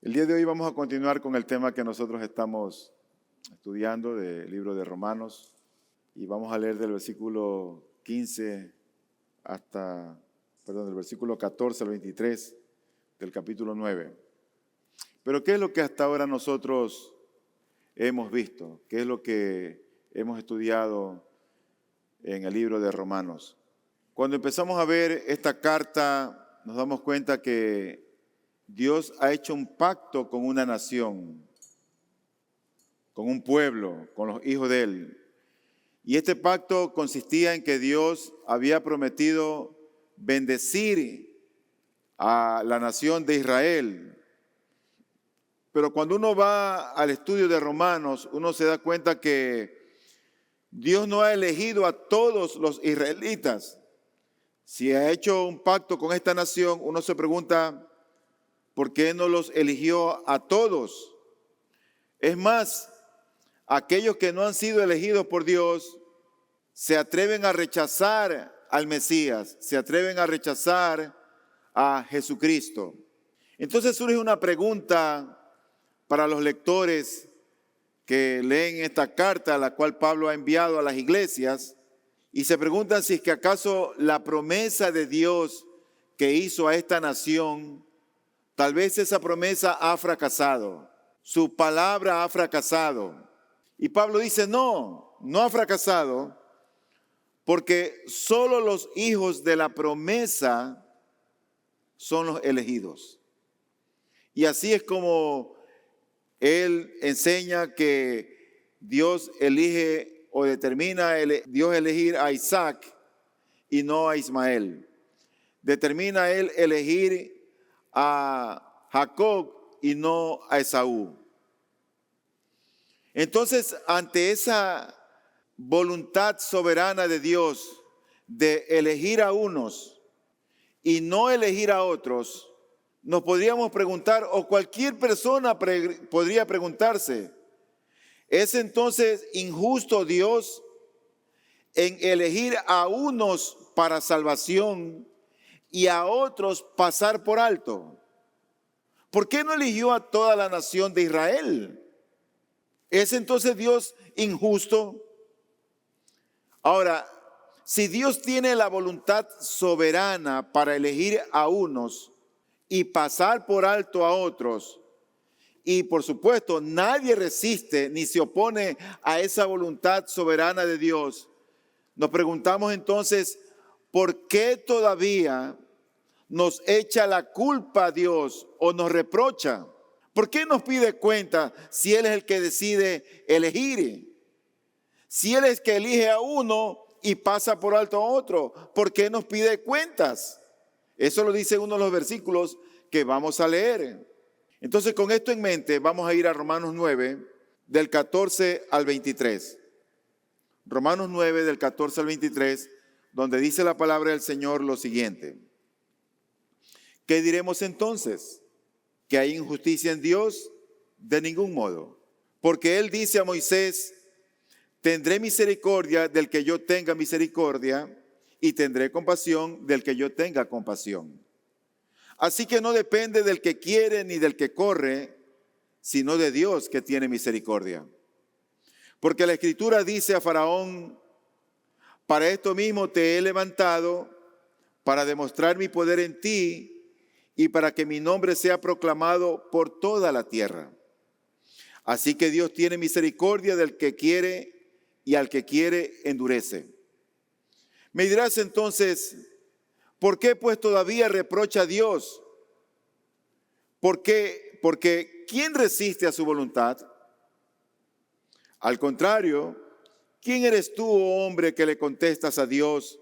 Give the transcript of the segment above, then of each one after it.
El día de hoy vamos a continuar con el tema que nosotros estamos estudiando del libro de Romanos y vamos a leer del versículo 15 del versículo 14 al 23 del capítulo 9. Pero ¿qué es lo que hasta ahora nosotros hemos visto? ¿Qué es lo que hemos estudiado en el libro de Romanos? Cuando empezamos a ver esta carta, nos damos cuenta que Dios ha hecho un pacto con una nación, con un pueblo, con los hijos de Él. Y este pacto consistía en que Dios había prometido bendecir a la nación de Israel. Pero cuando uno va al estudio de Romanos, uno se da cuenta que Dios no ha elegido a todos los israelitas. Si ha hecho un pacto con esta nación, uno se pregunta, ¿por qué no los eligió a todos? Es más, aquellos que no han sido elegidos por Dios se atreven a rechazar al Mesías, se atreven a rechazar a Jesucristo. Entonces surge una pregunta para los lectores que leen esta carta, la cual Pablo ha enviado a las iglesias, y se preguntan si es que acaso la promesa de Dios que hizo a esta nación, tal vez esa promesa ha fracasado, su palabra ha fracasado. Y Pablo dice, no ha fracasado, porque solo los hijos de la promesa son los elegidos. Y así es como él enseña que Dios elige o determina Dios elegir a Isaac y no a Ismael. Determina él elegir a Jacob y no a Esaú. Entonces, ante esa voluntad soberana de Dios de elegir a unos y no elegir a otros, nos podríamos preguntar, o cualquier persona podría preguntarse, ¿es entonces injusto Dios en elegir a unos para salvación y a otros pasar por alto? ¿Por qué no eligió a toda la nación de Israel? ¿Es entonces Dios injusto? Ahora, si Dios tiene la voluntad soberana para elegir a unos y pasar por alto a otros, y por supuesto nadie resiste ni se opone a esa voluntad soberana de Dios, nos preguntamos entonces, ¿por qué todavía nos echa la culpa a Dios o nos reprocha? ¿Por qué nos pide cuenta si Él es el que decide elegir? Si Él es que elige a uno y pasa por alto a otro, ¿por qué nos pide cuentas? Eso lo dice uno de los versículos que vamos a leer. Entonces, con esto en mente, vamos a ir a Romanos 9, del 14 al 23. Romanos 9, del 14 al 23, donde dice la palabra del Señor lo siguiente. ¿Qué diremos entonces? ¿Que hay injusticia en Dios? De ningún modo. Porque Él dice a Moisés, tendré misericordia del que yo tenga misericordia y tendré compasión del que yo tenga compasión. Así que no depende del que quiere ni del que corre, sino de Dios que tiene misericordia. Porque la Escritura dice a Faraón, para esto mismo te he levantado, para demostrar mi poder en ti y para que mi nombre sea proclamado por toda la tierra. Así que Dios tiene misericordia del que quiere y al que quiere endurece. Me dirás entonces, ¿por qué pues todavía reprocha a Dios? ¿Por qué? Porque ¿quién resiste a su voluntad? Al contrario, ¿quién eres tú, oh hombre, que le contestas a Dios?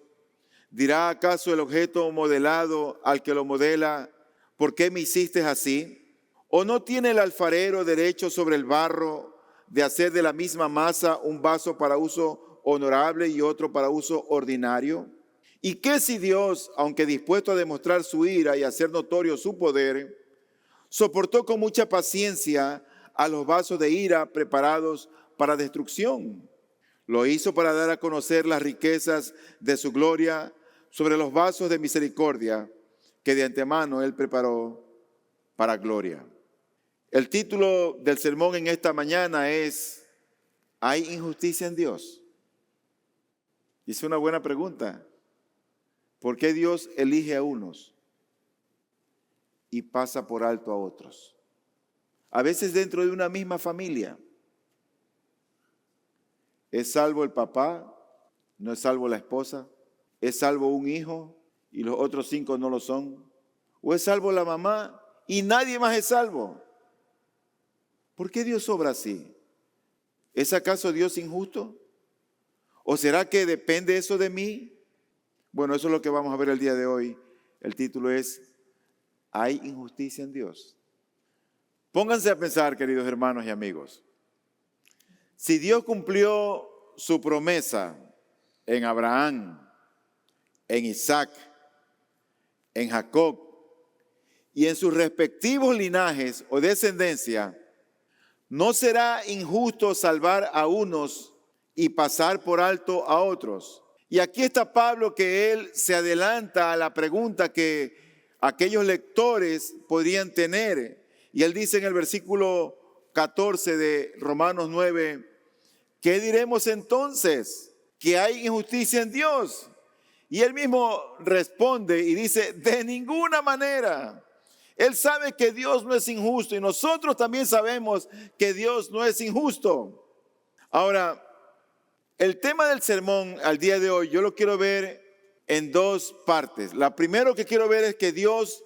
¿Dirá acaso el objeto modelado al que lo modela, ¿por qué me hiciste así? ¿O no tiene el alfarero derecho sobre el barro de hacer de la misma masa un vaso para uso honorable y otro para uso ordinario? ¿Y qué si Dios, aunque dispuesto a demostrar su ira y hacer notorio su poder, soportó con mucha paciencia a los vasos de ira preparados para destrucción? Lo hizo para dar a conocer las riquezas de su gloria sobre los vasos de misericordia que de antemano Él preparó para gloria. El título del sermón en esta mañana es ¿hay injusticia en Dios? Y es una buena pregunta. ¿Por qué Dios elige a unos y pasa por alto a otros? A veces dentro de una misma familia. ¿Es salvo el papá? ¿No es salvo la esposa? ¿Es salvo un hijo y los otros 5 no lo son? ¿O es salvo la mamá y nadie más es salvo? ¿Por qué Dios obra así? ¿Es acaso Dios injusto? ¿O será que depende eso de mí? Bueno, eso es lo que vamos a ver el día de hoy. El título es ¿hay injusticia en Dios? Pónganse a pensar, queridos hermanos y amigos. Si Dios cumplió su promesa en Abraham, en Isaac, en Jacob y en sus respectivos linajes o descendencia, ¿no será injusto salvar a unos y pasar por alto a otros? Y aquí está Pablo, que él se adelanta a la pregunta que aquellos lectores podrían tener. Y él dice en el versículo 14 de Romanos 9, ¿qué diremos entonces? ¿Que hay injusticia en Dios? Y él mismo responde y dice, de ninguna manera. Él sabe que Dios no es injusto y nosotros también sabemos que Dios no es injusto. Ahora, el tema del sermón al día de hoy yo lo quiero ver en 2 partes. La primera que quiero ver es que Dios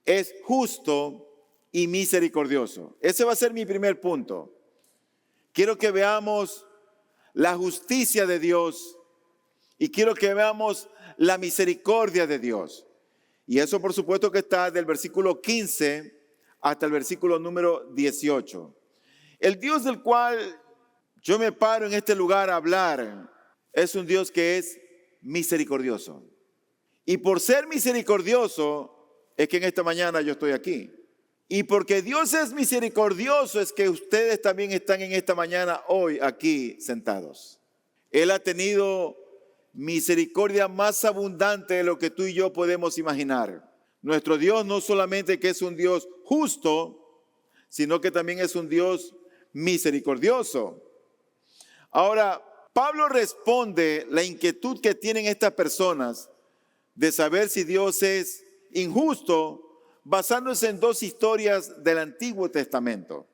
es justo y misericordioso. Ese va a ser mi primer punto. Quiero que veamos la justicia de Dios y quiero que veamos la misericordia de Dios. Y eso por supuesto que está del versículo 15 hasta el versículo número 18. El Dios del cual yo me paro en este lugar a hablar es un Dios que es misericordioso. Y por ser misericordioso es que en esta mañana yo estoy aquí. Y porque Dios es misericordioso es que ustedes también están en esta mañana hoy aquí sentados. Él ha tenido misericordia más abundante de lo que tú y yo podemos imaginar. Nuestro Dios no solamente que es un Dios justo, sino que también es un Dios misericordioso. Ahora, Pablo responde la inquietud que tienen estas personas de saber si Dios es injusto, basándose en 2 historias del Antiguo Testamento.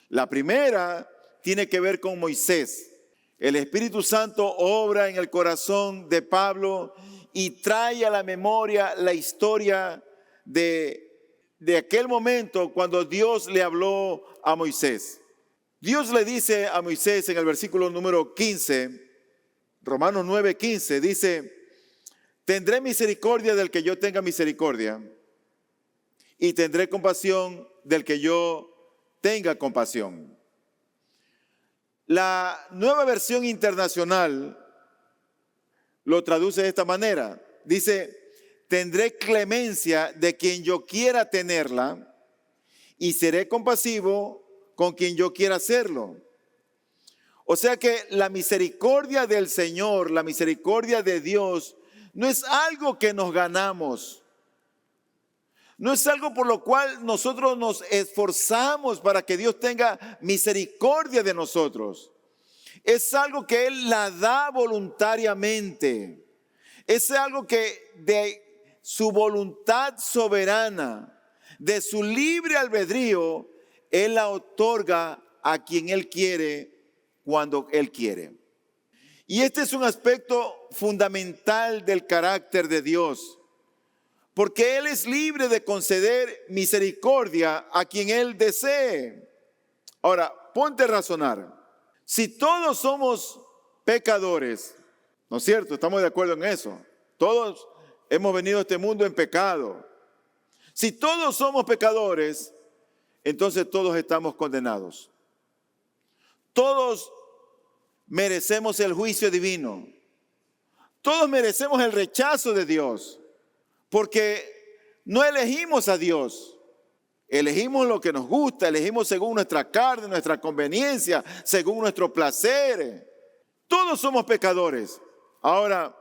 La primera tiene que ver con Moisés. El Espíritu Santo obra en el corazón de Pablo y trae a la memoria la historia de aquel momento cuando Dios le habló a Moisés. Dios le dice a Moisés en el versículo número 15, Romanos 9:15, dice, tendré misericordia del que yo tenga misericordia y tendré compasión del que yo tenga compasión. La Nueva Versión Internacional lo traduce de esta manera. Dice, tendré clemencia de quien yo quiera tenerla y seré compasivo con quien yo quiera hacerlo. O sea que la misericordia del Señor, la misericordia de Dios, no es algo que nos ganamos. No es algo por lo cual nosotros nos esforzamos para que Dios tenga misericordia de nosotros. Es algo que Él la da voluntariamente. Es algo que de su voluntad soberana, de su libre albedrío, Él la otorga a quien Él quiere, cuando Él quiere. Y este es un aspecto fundamental del carácter de Dios, porque Él es libre de conceder misericordia a quien Él desee. Ahora, ponte a razonar. Si todos somos pecadores, ¿no es cierto? Estamos de acuerdo en eso. Todos hemos venido a este mundo en pecado. Si todos somos pecadores, entonces todos estamos condenados. Todos merecemos el juicio divino. Todos merecemos el rechazo de Dios, porque no elegimos a Dios. Elegimos lo que nos gusta, elegimos según nuestra carne, nuestra conveniencia, según nuestro placer. Todos somos pecadores. Ahora,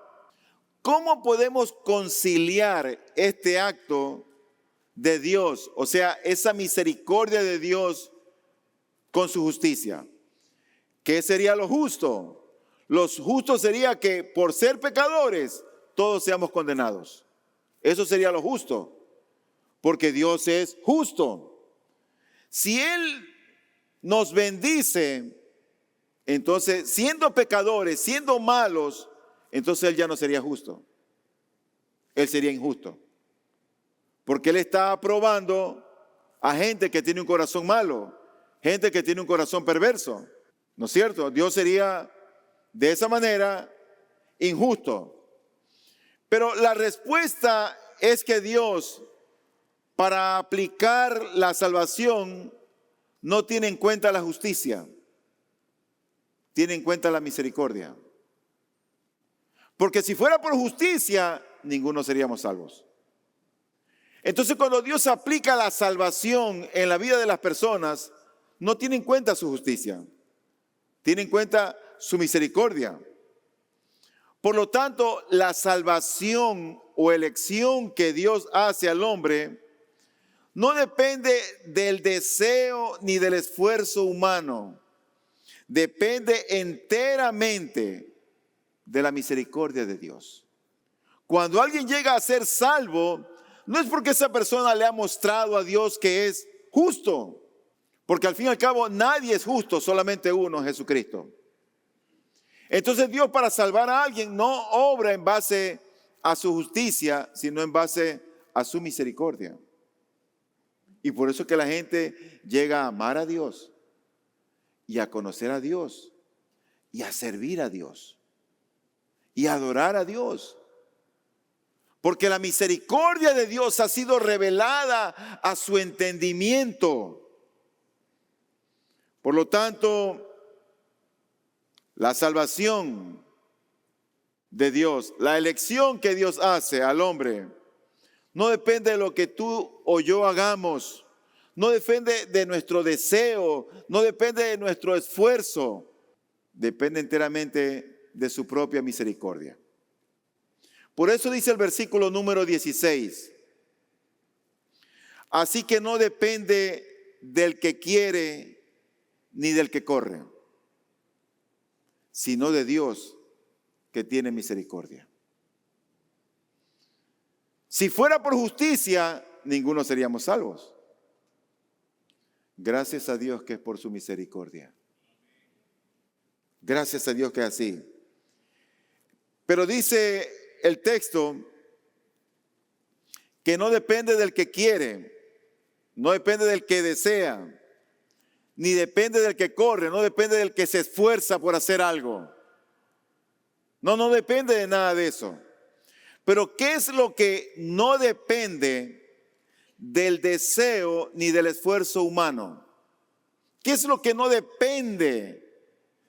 ¿cómo podemos conciliar este acto de Dios, o sea, esa misericordia de Dios con su justicia. ¿Qué sería lo justo? Lo justo sería que por ser pecadores todos seamos condenados. Eso sería lo justo, porque Dios es justo. Si Él nos bendice, entonces siendo pecadores, siendo malos, entonces Él ya no sería justo. Él sería injusto. Porque Él está aprobando a gente que tiene un corazón malo, gente que tiene un corazón perverso. ¿No es cierto? Dios sería de esa manera injusto. Pero la respuesta es que Dios, para aplicar la salvación, no tiene en cuenta la justicia, tiene en cuenta la misericordia. Porque si fuera por justicia, ninguno seríamos salvos. Entonces, cuando Dios aplica la salvación en la vida de las personas, no tiene en cuenta su justicia, tiene en cuenta su misericordia. Por lo tanto, la salvación o elección que Dios hace al hombre no depende del deseo ni del esfuerzo humano. Depende enteramente de la misericordia de Dios. Cuando alguien llega a ser salvo, no es porque esa persona le ha mostrado a Dios que es justo, porque al fin y al cabo nadie es justo, solamente uno, Jesucristo. Entonces Dios, para salvar a alguien, no obra en base a su justicia, sino en base a su misericordia. Y por eso es que la gente llega a amar a Dios y a conocer a Dios y a servir a Dios y a adorar a Dios. Porque la misericordia de Dios ha sido revelada a su entendimiento. Por lo tanto, la salvación de Dios, la elección que Dios hace al hombre, no depende de lo que tú o yo hagamos, no depende de nuestro deseo, no depende de nuestro esfuerzo, depende enteramente de su propia misericordia. Por eso dice el versículo número 16, así que no depende del que quiere ni del que corre, sino de Dios que tiene misericordia. Si fuera por justicia, ninguno seríamos salvos. Gracias a Dios que es por su misericordia. Gracias a Dios que es así. Pero dice el texto que no depende del que quiere, no depende del que desea, ni depende del que corre, no depende del que se esfuerza por hacer algo. No depende de nada de eso. Pero ¿qué es lo que no depende del deseo ni del esfuerzo humano? ¿Qué es lo que no depende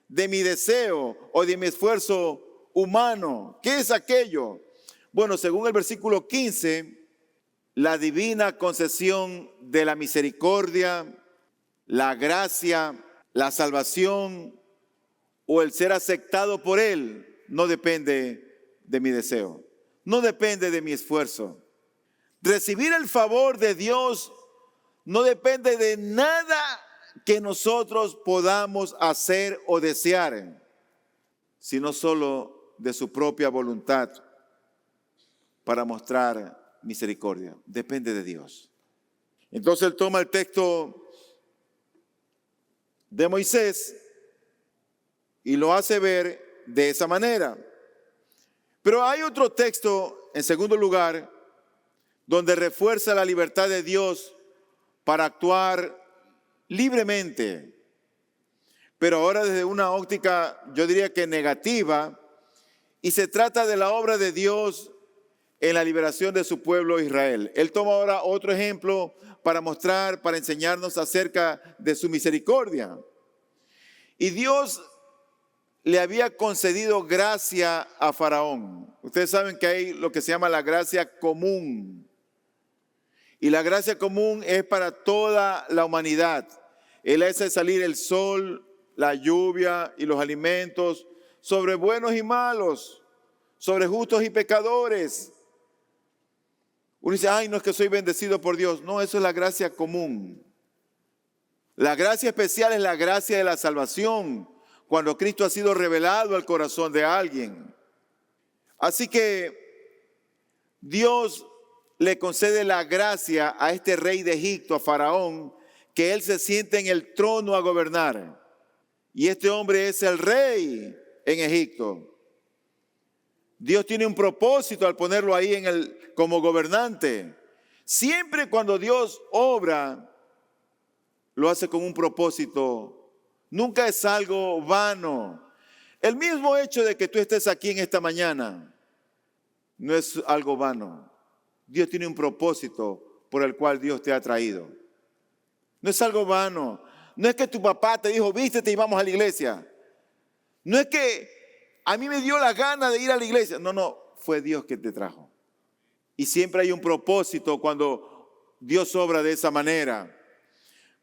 de mi deseo o de mi esfuerzo humano? ¿Qué es aquello? Bueno, según el versículo 15, la divina concesión de la misericordia, la gracia, la salvación o el ser aceptado por Él no depende de mi deseo, no depende de mi esfuerzo. Recibir el favor de Dios no depende de nada que nosotros podamos hacer o desear, sino solo de su propia voluntad para mostrar misericordia. Depende de Dios. Entonces él toma el texto de Moisés y lo hace ver de esa manera. Pero hay otro texto, en segundo lugar, donde refuerza la libertad de Dios para actuar libremente, pero ahora desde una óptica, yo diría que negativa, y se trata de la obra de Dios en la liberación de su pueblo Israel. Él toma ahora otro ejemplo para mostrar, para enseñarnos acerca de su misericordia. Y Dios le había concedido gracia a Faraón. Ustedes saben que hay lo que se llama la gracia común. Y la gracia común es para toda la humanidad. Él hace salir el sol, la lluvia y los alimentos sobre buenos y malos, sobre justos y pecadores. Uno dice, ay, no es que soy bendecido por Dios. No, eso es la gracia común. La gracia especial es la gracia de la salvación, cuando Cristo ha sido revelado al corazón de alguien. Así que Dios le concede la gracia a este rey de Egipto, a Faraón, que él se siente en el trono a gobernar. Y este hombre es el rey en Egipto. Dios tiene un propósito al ponerlo ahí como gobernante. Siempre cuando Dios obra, lo hace con un propósito. Nunca es algo vano. El mismo hecho de que tú estés aquí en esta mañana no es algo vano. Dios tiene un propósito por el cual Dios te ha traído. No es algo vano. No es que tu papá te dijo, vístete y vamos a la iglesia. No es que a mí me dio la gana de ir a la iglesia. No, fue Dios que te trajo. Y siempre hay un propósito cuando Dios obra de esa manera.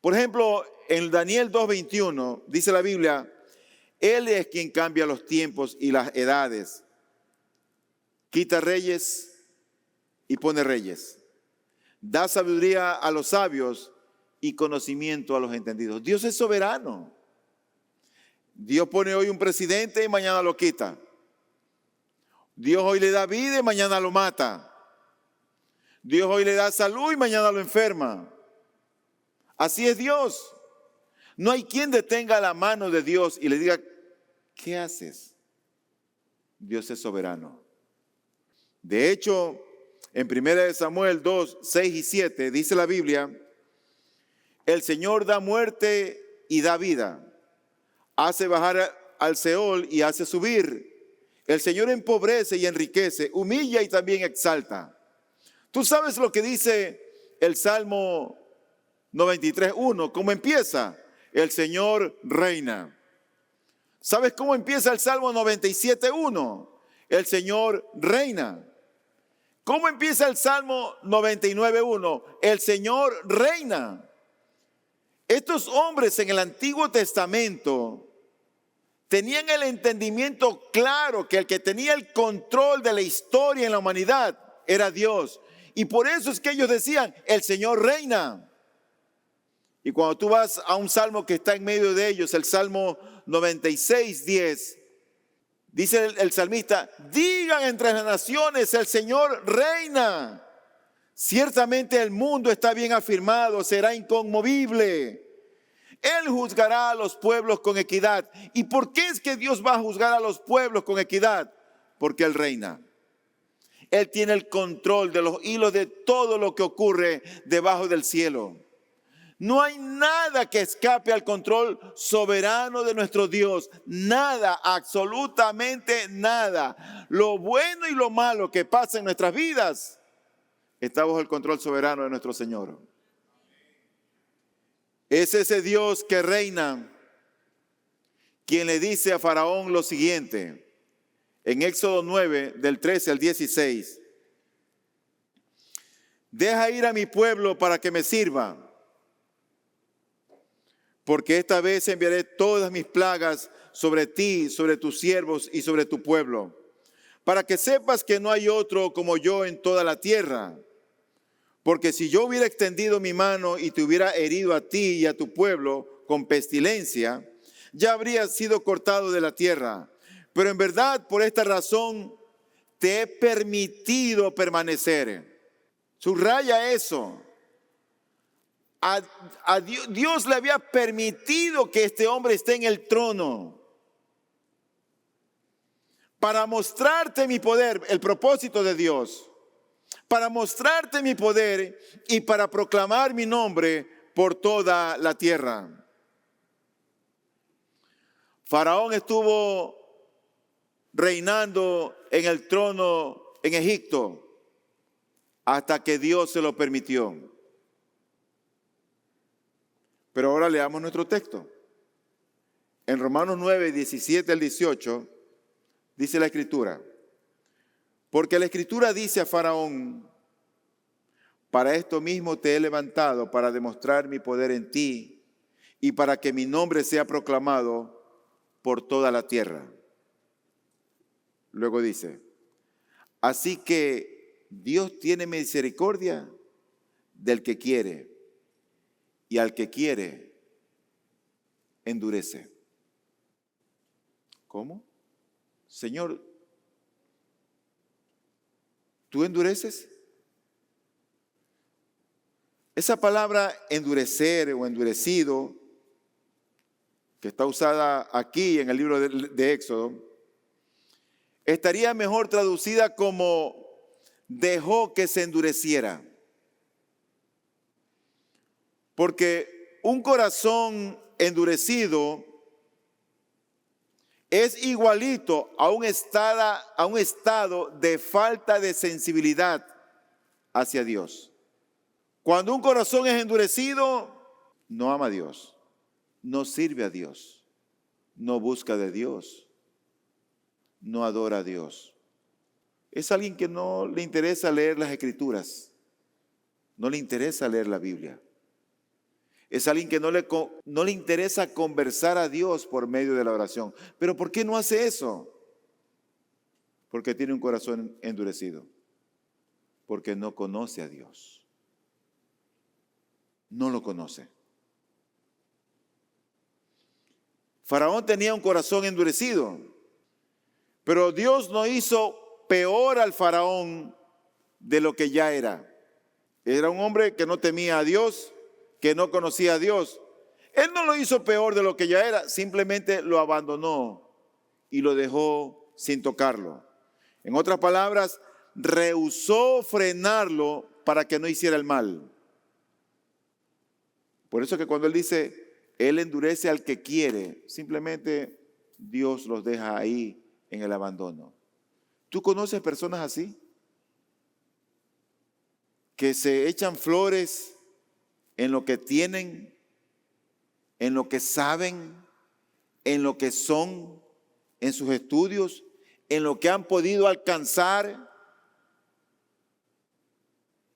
Por ejemplo, en Daniel 2:21 dice la Biblia, Él es quien cambia los tiempos y las edades. Quita reyes y pone reyes. Da sabiduría a los sabios y conocimiento a los entendidos. Dios es soberano. Dios pone hoy un presidente y mañana lo quita. Dios hoy le da vida y mañana lo mata. Dios hoy le da salud y mañana lo enferma. Así es Dios. No hay quien detenga la mano de Dios y le diga, ¿qué haces? Dios es soberano. De hecho, en 1 Samuel 2, 6 y 7 dice la Biblia, el Señor da muerte y da vida. Hace bajar al Seol y hace subir. El Señor empobrece y enriquece, humilla y también exalta. ¿Tú sabes lo que dice el Salmo 93:1? ¿Cómo empieza? El Señor reina. ¿Sabes cómo empieza el Salmo 97:1? El Señor reina. ¿Cómo empieza el Salmo 99:1? El Señor reina. Estos hombres en el Antiguo Testamento tenían el entendimiento claro que el que tenía el control de la historia en la humanidad era Dios. Y por eso es que ellos decían, el Señor reina. Y cuando tú vas a un salmo que está en medio de ellos, el Salmo 96:10, dice el salmista, digan entre las naciones, el Señor reina. Ciertamente el mundo está bien afirmado, será inconmovible. Él juzgará a los pueblos con equidad. ¿Y por qué es que Dios va a juzgar a los pueblos con equidad? Porque Él reina. Él tiene el control de los hilos de todo lo que ocurre debajo del cielo. No hay nada que escape al control soberano de nuestro Dios. Nada, absolutamente nada. Lo bueno y lo malo que pasa en nuestras vidas está bajo el control soberano de nuestro Señor. Es ese Dios que reina quien le dice a Faraón lo siguiente, en Éxodo 9, del 13 al 16. Deja ir a mi pueblo para que me sirva, porque esta vez enviaré todas mis plagas sobre ti, sobre tus siervos y sobre tu pueblo, para que sepas que no hay otro como yo en toda la tierra. Porque si yo hubiera extendido mi mano y te hubiera herido a ti y a tu pueblo con pestilencia, ya habría sido cortado de la tierra. Pero en verdad, por esta razón, te he permitido permanecer. Subraya eso. A Dios le había permitido que este hombre esté en el trono para mostrarte mi poder, el propósito de Dios. Para mostrarte mi poder y para proclamar mi nombre por toda la tierra. Faraón estuvo reinando en el trono en Egipto hasta que Dios se lo permitió. Pero ahora leamos nuestro texto. En Romanos 9, 17 al 18, dice la Escritura. Porque la Escritura dice a Faraón, para esto mismo te he levantado, para demostrar mi poder en ti y para que mi nombre sea proclamado por toda la tierra. Luego dice, así que Dios tiene misericordia del que quiere, y al que quiere endurece. ¿Cómo? Señor, ¿tú endureces? Esa palabra endurecer o endurecido, que está usada aquí en el libro de Éxodo, estaría mejor traducida como dejó que se endureciera. Porque un corazón endurecido es igualito a un estado de falta de sensibilidad hacia Dios. Cuando un corazón es endurecido, no ama a Dios, no sirve a Dios, no busca de Dios, no adora a Dios. Es alguien que no le interesa leer las Escrituras, no le interesa leer la Biblia. Es alguien que no le interesa conversar a Dios por medio de la oración. ¿Pero por qué no hace eso? Porque tiene un corazón endurecido, porque no conoce a Dios. No lo conoce. Faraón tenía un corazón endurecido, pero Dios no hizo peor al faraón de lo que ya era. Era un hombre que no temía a Dios, que no conocía a Dios. Él no lo hizo peor de lo que ya era, simplemente lo abandonó y lo dejó sin tocarlo. En otras palabras, rehusó frenarlo para que no hiciera el mal. Por eso que cuando él dice, él endurece al que quiere, simplemente Dios los deja ahí en el abandono. ¿Tú conoces personas así? Que se echan flores en lo que tienen, en lo que saben, en lo que son, en sus estudios, en lo que han podido alcanzar.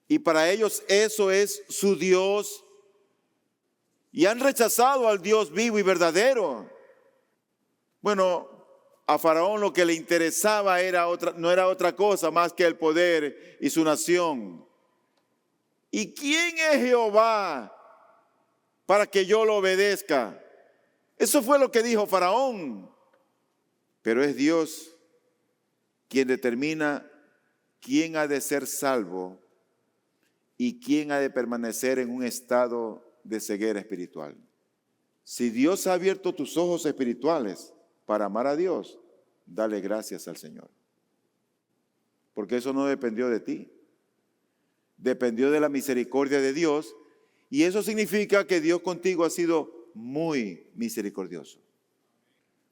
Y para ellos eso es su Dios. Y han rechazado al Dios vivo y verdadero. Bueno, a Faraón lo que le interesaba no era otra cosa más que el poder y su nación. ¿Y quién es Jehová para que yo lo obedezca? Eso fue lo que dijo Faraón. Pero es Dios quien determina quién ha de ser salvo y quién ha de permanecer en un estado de ceguera espiritual. Si Dios ha abierto tus ojos espirituales para amar a Dios, dale gracias al Señor. Porque eso no dependió de ti. Dependió de la misericordia de Dios, y eso significa que Dios contigo ha sido muy misericordioso.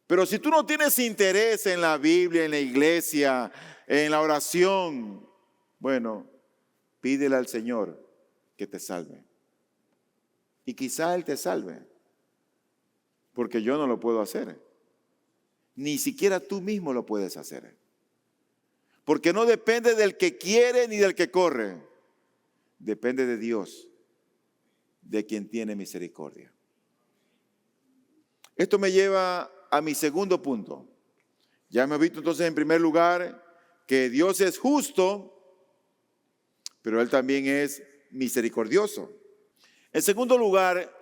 Pero si tú no tienes interés en la Biblia, en la iglesia, en la oración, bueno, pídele al Señor que te salve. Y quizá Él te salve, porque yo no lo puedo hacer. Ni siquiera tú mismo lo puedes hacer. Porque no depende del que quiere ni del que corre. Depende de Dios, de quien tiene misericordia. Esto me lleva a mi segundo punto. Ya hemos visto entonces en primer lugar que Dios es justo, pero Él también es misericordioso. En segundo lugar,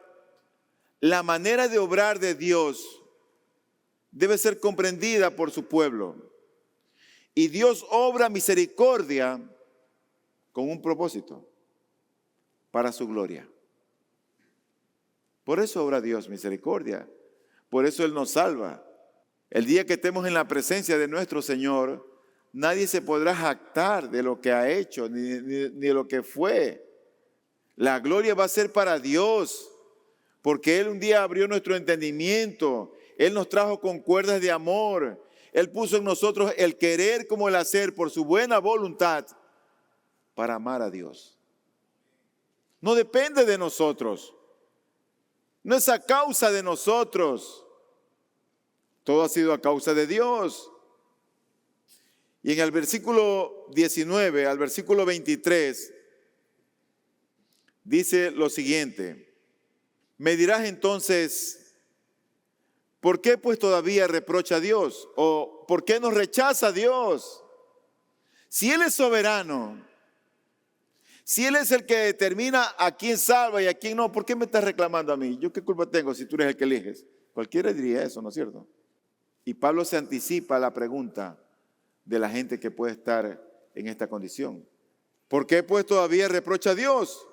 la manera de obrar de Dios debe ser comprendida por su pueblo. Y Dios obra misericordia con un propósito, para su gloria. Por eso obra Dios misericordia. Por eso Él nos salva. El día que estemos en la presencia de nuestro Señor, nadie se podrá jactar de lo que ha hecho, ni de lo que fue. La gloria va a ser para Dios, porque Él un día abrió nuestro entendimiento. Él nos trajo con cuerdas de amor. Él puso en nosotros el querer como el hacer por su buena voluntad para amar a Dios. No depende de nosotros. No es a causa de nosotros. Todo ha sido a causa de Dios. Y en el versículo 19 al versículo 23 dice lo siguiente. Me dirás entonces, ¿por qué pues todavía reprocha a Dios? ¿O por qué nos rechaza a Dios? Si Él es soberano Si Él es el que determina a quién salva y a quién no, ¿por qué me estás reclamando a mí? ¿Yo qué culpa tengo si tú eres el que eliges? Cualquiera diría eso, ¿no es cierto? Y Pablo se anticipa a la pregunta de la gente que puede estar en esta condición. ¿Por qué pues todavía reprocha a Dios?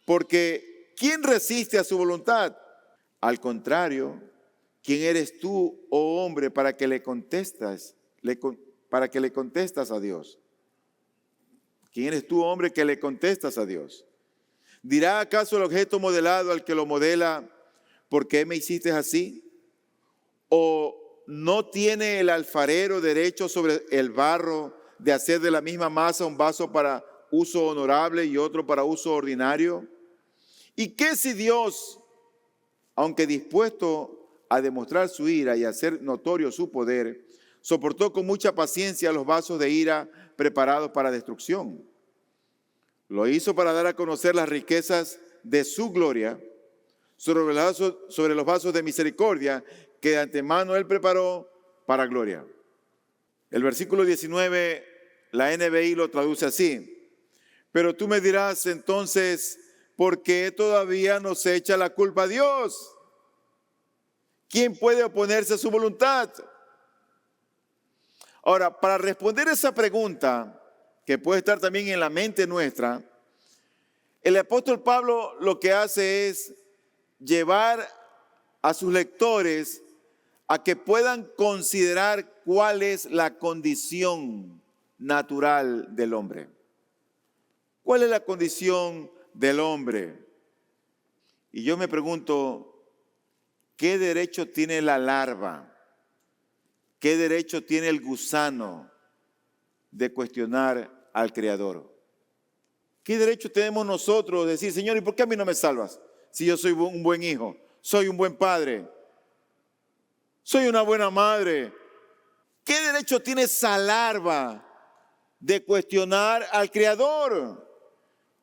Porque ¿quién resiste a su voluntad? Al contrario, ¿quién eres tú, oh hombre, para que le contestas a Dios? ¿Quién eres tú, hombre, que le contestas a Dios? ¿Dirá acaso el objeto modelado al que lo modela, ¿por qué me hiciste así? ¿O no tiene el alfarero derecho sobre el barro de hacer de la misma masa un vaso para uso honorable y otro para uso ordinario? ¿Y qué si Dios, aunque dispuesto a demostrar su ira y hacer notorio su poder, soportó con mucha paciencia los vasos de ira preparados para destrucción? Lo hizo para dar a conocer las riquezas de su gloria sobre los vasos de misericordia que de antemano Él preparó para gloria. El versículo 19, la NBI lo traduce así: pero tú me dirás entonces, ¿por qué todavía nos echa la culpa a Dios? ¿Quién puede oponerse a su voluntad? Ahora, para responder esa pregunta, que puede estar también en la mente nuestra, el apóstol Pablo lo que hace es llevar a sus lectores a que puedan considerar cuál es la condición natural del hombre. ¿Cuál es la condición del hombre? Y yo me pregunto, ¿qué derecho tiene la larva? ¿Qué derecho tiene el gusano de cuestionar al Creador? ¿Qué derecho tenemos nosotros de decir, Señor, ¿y por qué a mí no me salvas? Si yo soy un buen hijo, soy un buen padre, soy una buena madre. ¿Qué derecho tiene esa larva de cuestionar al Creador?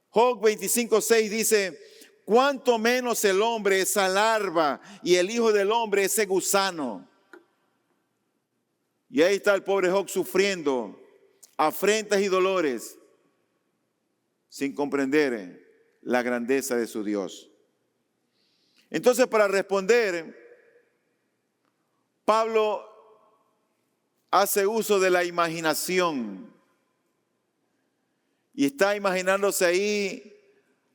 Job 25:6 dice, cuánto menos el hombre, esa larva, y el hijo del hombre, ese gusano. Y ahí está el pobre Job sufriendo afrentas y dolores sin comprender la grandeza de su Dios. Entonces, para responder, Pablo hace uso de la imaginación y está imaginándose ahí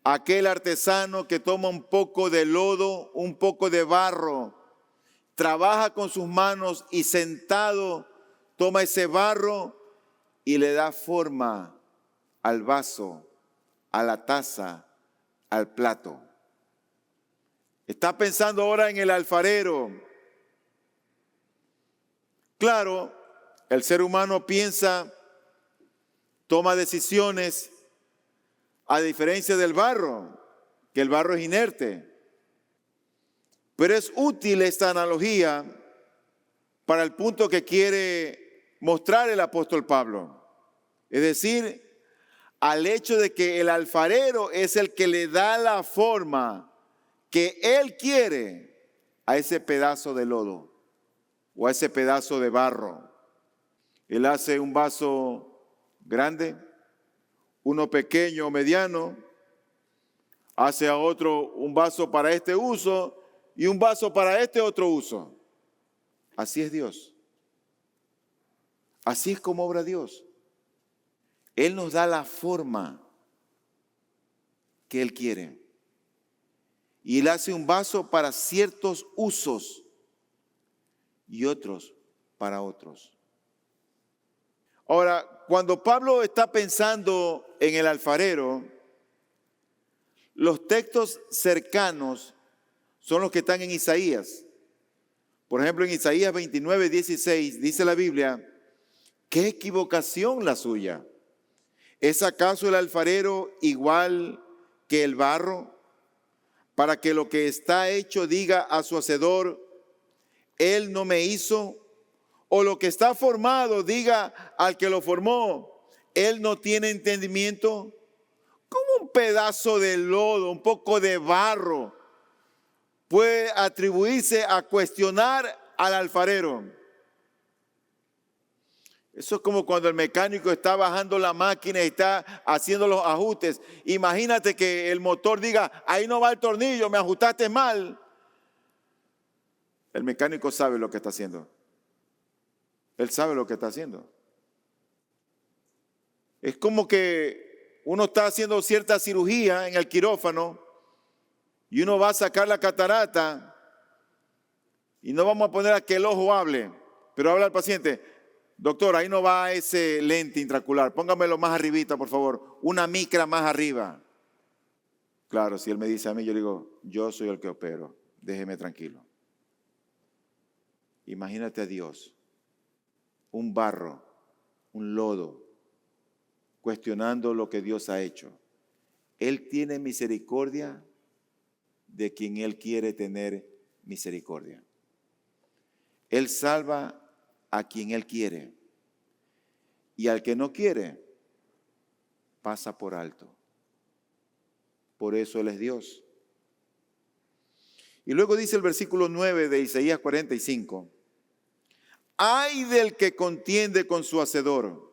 aquel artesano que toma un poco de lodo, un poco de barro, trabaja con sus manos y sentado toma ese barro y le da forma al vaso, a la taza, al plato. Está pensando ahora en el alfarero. Claro, el ser humano piensa, toma decisiones, a diferencia del barro, que el barro es inerte. Pero es útil esta analogía para el punto que quiere mostrar el apóstol Pablo. Es decir, al hecho de que el alfarero es el que le da la forma que él quiere a ese pedazo de lodo o a ese pedazo de barro. Él hace un vaso grande, uno pequeño o mediano, hace a otro un vaso para este uso y un vaso para este otro uso. Así es Dios. Así es como obra Dios. Él nos da la forma que Él quiere. Y Él hace un vaso para ciertos usos y otros para otros. Ahora, cuando Pablo está pensando en el alfarero, los textos cercanos son los que están en Isaías. Por ejemplo, en Isaías 29:16 dice la Biblia, ¡qué equivocación la suya! ¿Es acaso el alfarero igual que el barro? Para que lo que está hecho diga a su hacedor, Él no me hizo. O lo que está formado diga al que lo formó, Él no tiene entendimiento. ¿Cómo un pedazo de lodo, un poco de barro, puede atribuirse a cuestionar al alfarero? Eso es como cuando el mecánico está bajando la máquina y está haciendo los ajustes. Imagínate que el motor diga, ahí no va el tornillo, me ajustaste mal. El mecánico sabe lo que está haciendo. Él sabe lo que está haciendo. Es como que uno está haciendo cierta cirugía en el quirófano y uno va a sacar la catarata y no vamos a poner a que el ojo hable, pero habla al paciente: doctor, ahí no va ese lente intraocular, póngamelo más arribita, por favor, una micra más arriba. Claro, si él me dice a mí, yo le digo, yo soy el que opero, déjeme tranquilo. Imagínate a Dios, un barro, un lodo, cuestionando lo que Dios ha hecho. Él tiene misericordia de quien Él quiere tener misericordia. Él salva a quien Él quiere, y al que no quiere, pasa por alto. Por eso Él es Dios. Y luego dice el versículo 9 de Isaías 45, ay del que contiende con su hacedor,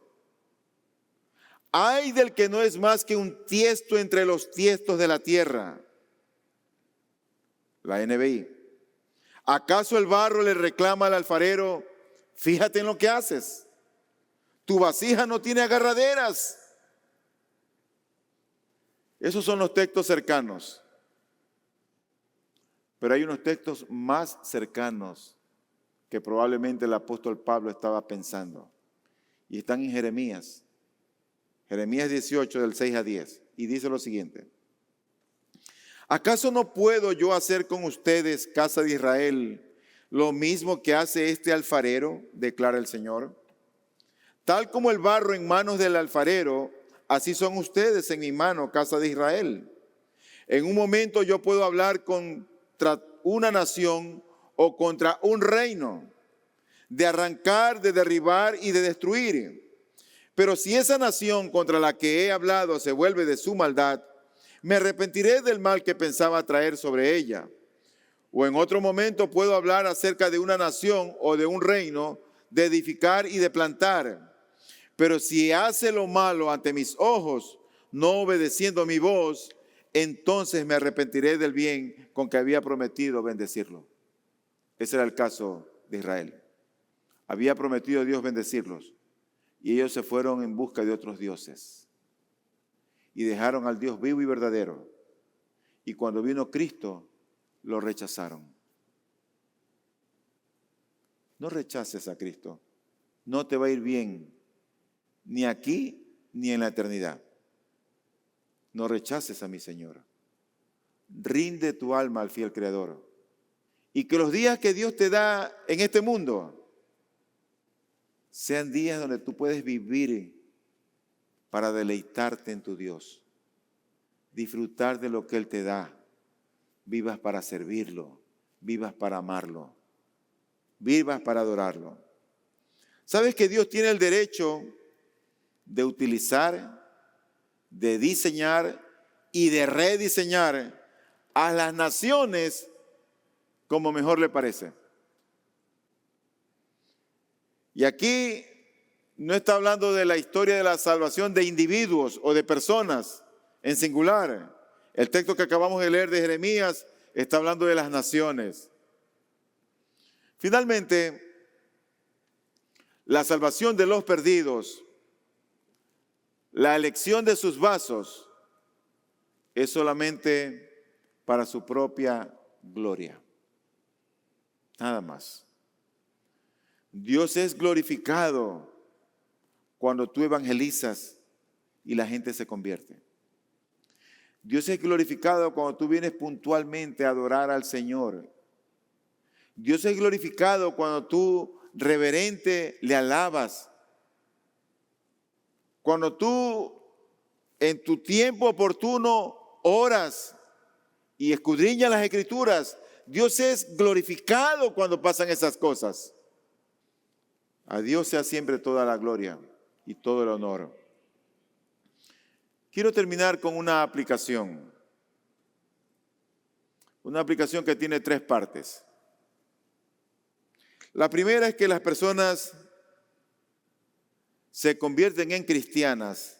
ay del que no es más que un tiesto entre los tiestos de la tierra. La NBI. ¿Acaso el barro le reclama al alfarero, fíjate en lo que haces? Tu vasija no tiene agarraderas. Esos son los textos cercanos. Pero hay unos textos más cercanos que probablemente el apóstol Pablo estaba pensando. Y están en Jeremías. Jeremías 18, del 6 a 10. Y dice lo siguiente. ¿Acaso no puedo yo hacer con ustedes, casa de Israel, lo mismo que hace este alfarero? Declara el Señor. Tal como el barro en manos del alfarero, así son ustedes en mi mano, casa de Israel. En un momento yo puedo hablar contra una nación o contra un reino, de arrancar, de derribar y de destruir. Pero si esa nación contra la que he hablado se vuelve de su maldad, me arrepentiré del mal que pensaba traer sobre ella. O en otro momento puedo hablar acerca de una nación o de un reino, de edificar y de plantar. Pero si hace lo malo ante mis ojos, no obedeciendo mi voz, entonces me arrepentiré del bien con que había prometido bendecirlo. Ese era el caso de Israel. Había prometido Dios bendecirlos y ellos se fueron en busca de otros dioses y dejaron al Dios vivo y verdadero. Y cuando vino Cristo, lo rechazaron. No rechaces a Cristo. No te va a ir bien, ni aquí ni en la eternidad. No rechaces a mi Señor. Rinde tu alma al fiel Creador. Y que los días que Dios te da en este mundo sean días donde tú puedes vivir para deleitarte en tu Dios. Disfrutar de lo que Él te da. Vivas para servirlo. Vivas para amarlo. Vivas para adorarlo. ¿Sabes que Dios tiene el derecho de utilizar, de diseñar y de rediseñar a las naciones como mejor le parece? Y aquí no está hablando de la historia de la salvación de individuos o de personas en singular. El texto que acabamos de leer de Jeremías está hablando de las naciones. Finalmente, la salvación de los perdidos, la elección de sus vasos, es solamente para su propia gloria. Nada más. Dios es glorificado cuando tú evangelizas y la gente se convierte. Dios es glorificado cuando tú vienes puntualmente a adorar al Señor. Dios es glorificado cuando tú reverente le alabas. Cuando tú en tu tiempo oportuno oras y escudriñas las Escrituras. Dios es glorificado cuando pasan esas cosas. A Dios sea siempre toda la gloria y todo el honor. Quiero terminar con una aplicación. Una aplicación que tiene 3 partes. La primera es que las personas se convierten en cristianas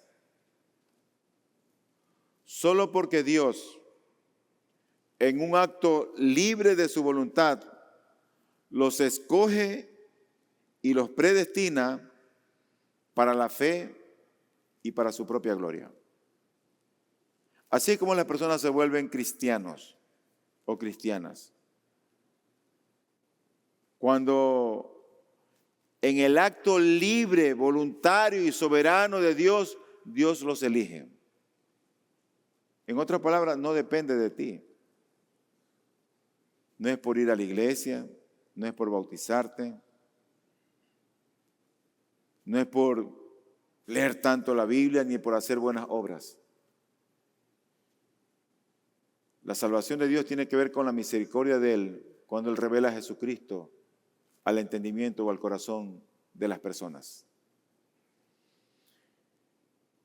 solo porque Dios, en un acto libre de su voluntad, los escoge y los predestina para la fe y para su propia gloria. Así como las personas se vuelven cristianos o cristianas, cuando en el acto libre, voluntario y soberano de Dios, Dios los elige. En otras palabras, no depende de ti. No es por ir a la iglesia, no es por bautizarte, no es por leer tanto la Biblia ni por hacer buenas obras. La salvación de Dios tiene que ver con la misericordia de Él cuando Él revela a Jesucristo al entendimiento o al corazón de las personas.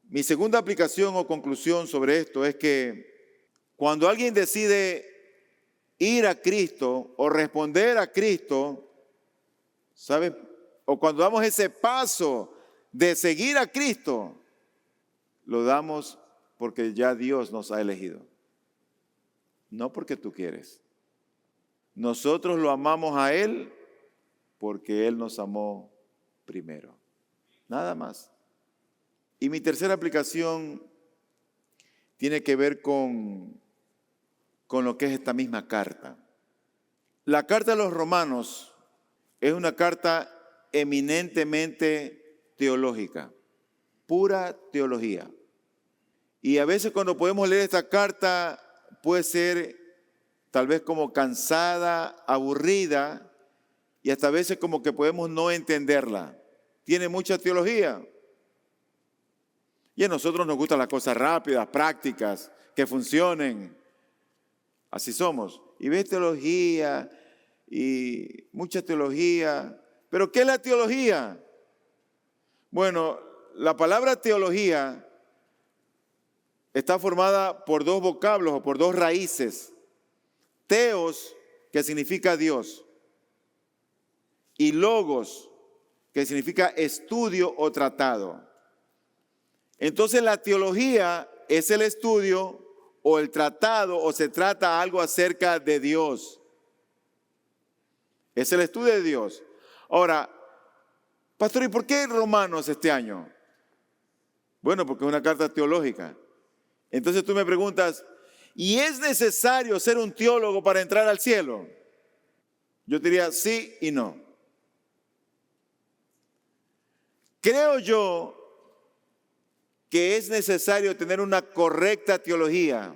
Mi segunda aplicación o conclusión sobre esto es que cuando alguien decide ir a Cristo o responder a Cristo, ¿sabe? O cuando damos ese paso de seguir a Cristo, lo damos porque ya Dios nos ha elegido. No porque tú quieres. Nosotros lo amamos a Él porque Él nos amó primero. Nada más. Y mi tercera aplicación tiene que ver con lo que es esta misma carta. La carta de los Romanos es una carta eminentemente teológica, pura teología. Y a veces cuando podemos leer esta carta puede ser tal vez como cansada, aburrida, y hasta a veces como que podemos no entenderla. Tiene mucha teología. Y a nosotros nos gustan las cosas rápidas, prácticas, que funcionen. Así somos. Y ves teología y mucha teología. ¿Pero qué es la teología? Bueno, la palabra teología está formada por dos vocablos o por dos raíces. Teos, que significa Dios, y logos, que significa estudio o tratado. Entonces la teología es el estudio o el tratado o se trata algo acerca de Dios. Es el estudio de Dios. Ahora, pastor, ¿y por qué Romanos este año? Bueno, porque es una carta teológica. Entonces tú me preguntas, ¿y es necesario ser un teólogo para entrar al cielo? Yo diría sí y no. Creo yo que es necesario tener una correcta teología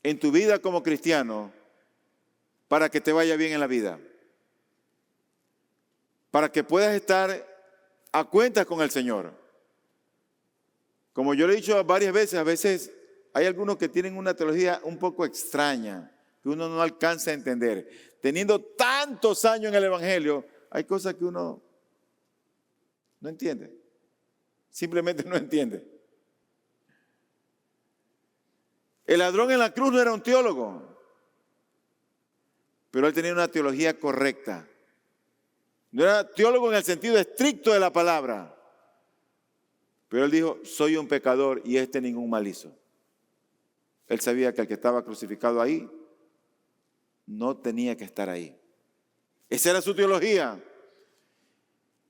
en tu vida como cristiano para que te vaya bien en la vida. Para que puedas estar a cuentas con el Señor. Como yo le he dicho varias veces, a veces hay algunos que tienen una teología un poco extraña, que uno no alcanza a entender. Teniendo tantos años en el Evangelio, hay cosas que uno no entiende. Simplemente no entiende. El ladrón en la cruz no era un teólogo, pero él tenía una teología correcta. No era teólogo en el sentido estricto de la palabra, pero él dijo, soy un pecador y ningún mal hizo. Él sabía que el que estaba crucificado ahí no tenía que estar ahí. Esa era su teología.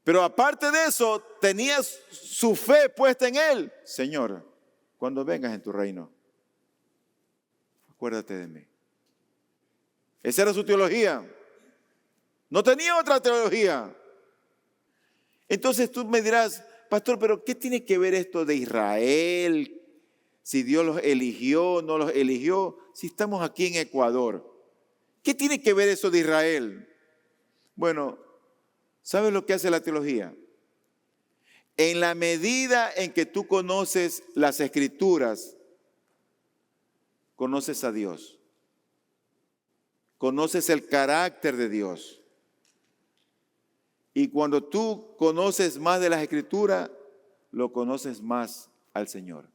Pero aparte de eso, tenía su fe puesta en Él. Señor, cuando vengas en tu reino, acuérdate de mí. Esa era su teología. No tenía otra teología. Entonces tú me dirás, pastor, pero ¿qué tiene que ver esto de Israel? Si Dios los eligió, no los eligió, si estamos aquí en Ecuador. ¿Qué tiene que ver eso de Israel? Bueno, ¿sabes lo que hace la teología? En la medida en que tú conoces las Escrituras, conoces a Dios. Conoces el carácter de Dios. Y cuando tú conoces más de las Escrituras, lo conoces más al Señor.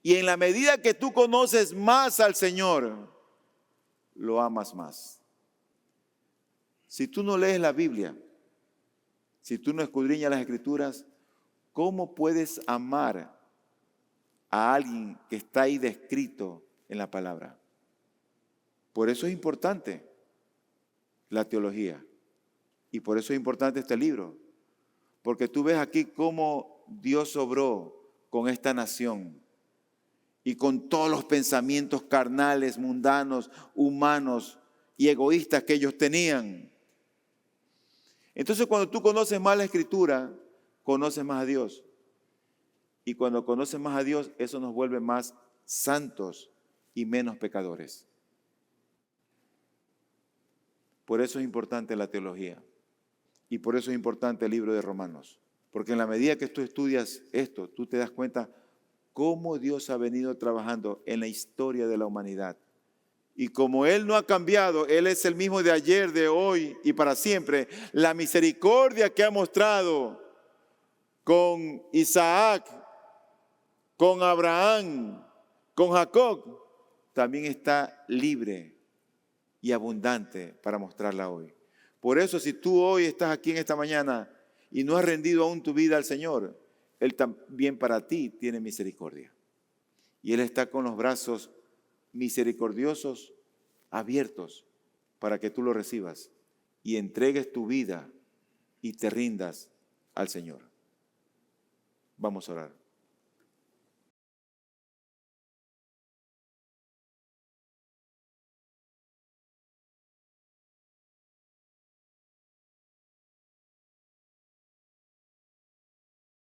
Y en la medida que tú conoces más al Señor, lo amas más. Si tú no lees la Biblia, si tú no escudriñas las Escrituras, ¿cómo puedes amar a alguien que está ahí descrito en la palabra? Por eso es importante la teología. Y por eso es importante este libro. Porque tú ves aquí cómo Dios obró con esta nación y con todos los pensamientos carnales, mundanos, humanos y egoístas que ellos tenían. Entonces, cuando tú conoces más la Escritura, conoces más a Dios. Y cuando conoces más a Dios, eso nos vuelve más santos y menos pecadores. Por eso es importante la teología. Y por eso es importante el libro de Romanos. Porque en la medida que tú estudias esto, tú te das cuenta cómo Dios ha venido trabajando en la historia de la humanidad. Y como Él no ha cambiado, Él es el mismo de ayer, de hoy y para siempre. La misericordia que ha mostrado con Isaac, con Abraham, con Jacob, también está libre y abundante para mostrarla hoy. Por eso, si tú hoy estás aquí en esta mañana y no has rendido aún tu vida al Señor, Él también para ti tiene misericordia. Y Él está con los brazos misericordiosos abiertos para que tú lo recibas y entregues tu vida y te rindas al Señor. Vamos a orar.